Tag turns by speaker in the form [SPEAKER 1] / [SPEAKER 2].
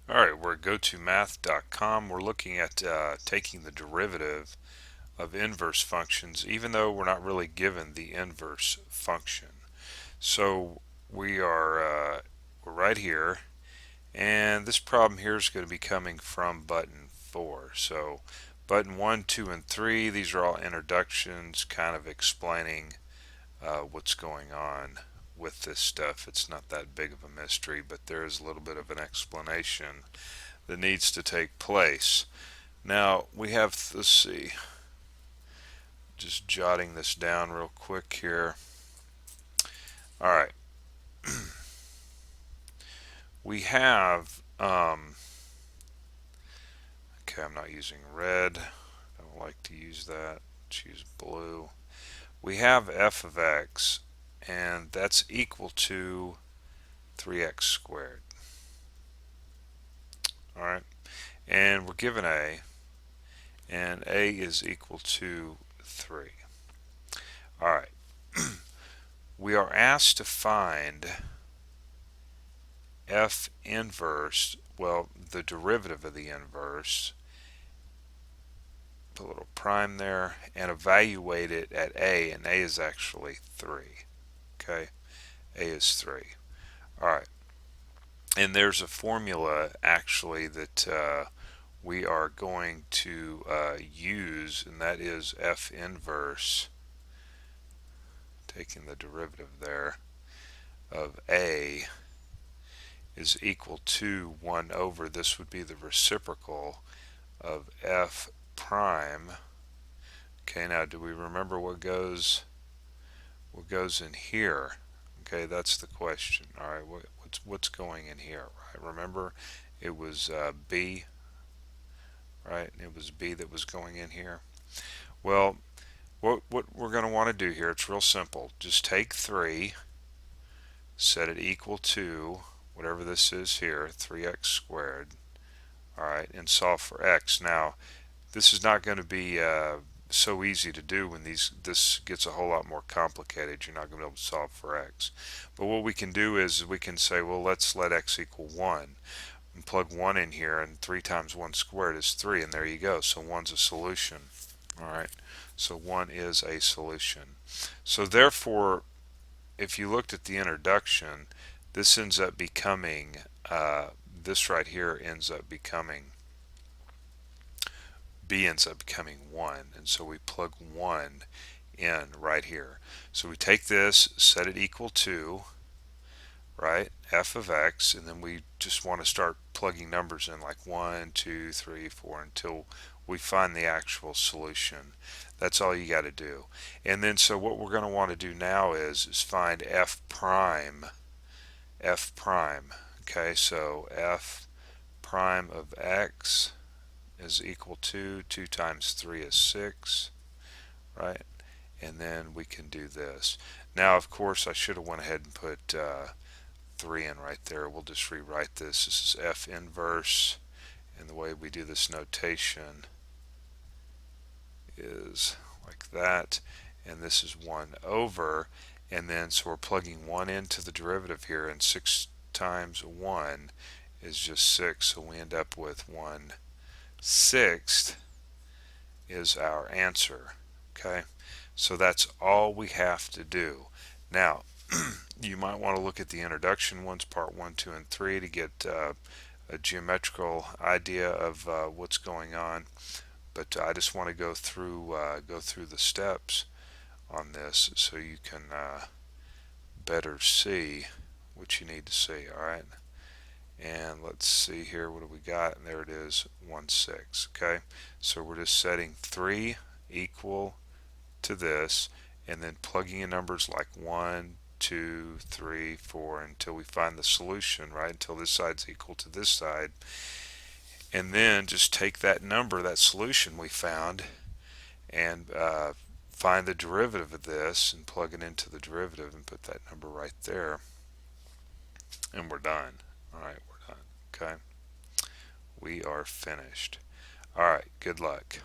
[SPEAKER 1] Alright, we're at gotomath.com. We're looking at taking the derivative of inverse functions, even though we're not really given the inverse function. So we're right here, and this problem here is going to be coming from button 4. So button 1, 2, and 3, these are all introductions kind of explaining what's going on with this stuff. It's not that big of a mystery, but there is a little bit of an explanation that needs to take place. Now we have, let's see, just jotting this down real quick here. Alright, we have, okay, I'm not using red, I don't like to use that, let's use blue. We have f of x, and that's equal to 3x squared. Alright, and we're given a, and a is equal to 3. Alright, we are asked to find f inverse, well, the derivative of the inverse, put a little prime there, and evaluate it at a, and a is actually 3. Okay, a is 3. Alright, and there's a formula actually that we are going to use, and that is f inverse, taking the derivative there, of a is equal to 1 over, this would be the reciprocal of f prime. Okay, now do we remember what goes in here? Okay, that's the question. All right, what's going in here? Right, remember it was b, right? It was b that was going in here. Well, what we're going to want to do here, it's real simple. Just take 3, set it equal to whatever this is here, 3x squared. All right, and solve for x. Now, this is not going to be so easy to do when this gets a whole lot more complicated. You're not going to be able to solve for x. But what we can do is we can say, well, let's let x equal 1 and plug 1 in here, and 3 times 1 squared is 3, and there you go. So 1's a solution. All right, so 1 is a solution. So therefore, if you looked at the introduction, this ends up becoming, this right here ends up becoming, b ends up becoming 1, and so we plug 1 in right here. So we take this, set it equal to, right, f of x, and then we just want to start plugging numbers in like 1, 2, 3, 4 until we find the actual solution. That's all you got to do. And then so what we're going to want to do now is find f prime. Okay, so f prime of x is equal to 2 times 3 is 6, right? And then we can do this. Now, of course, I should have went ahead and put 3 in right there. We'll just rewrite this. This is f inverse, and the way we do this notation is like that, and this is 1 over, and then so we're plugging 1 into the derivative here, and 6 times 1 is just 6, so we end up with 1/6 is our answer. Okay, so that's all we have to do. Now, you might want to look at the introduction ones, part 1, 2, and 3, to get a geometrical idea of what's going on. But I just want to go through the steps on this so you can better see what you need to see. All right, and let's see here, what do we got? And there it is, 1/6. Okay, so we're just setting 3 equal to this, and then plugging in numbers like 1, 2, 3, 4 until we find the solution, right? Until this side's equal to this side. And then just take that number, that solution we found, and find the derivative of this and plug it into the derivative and put that number right there, and we're done. Alright, we're done. Okay, we are finished. Alright, good luck.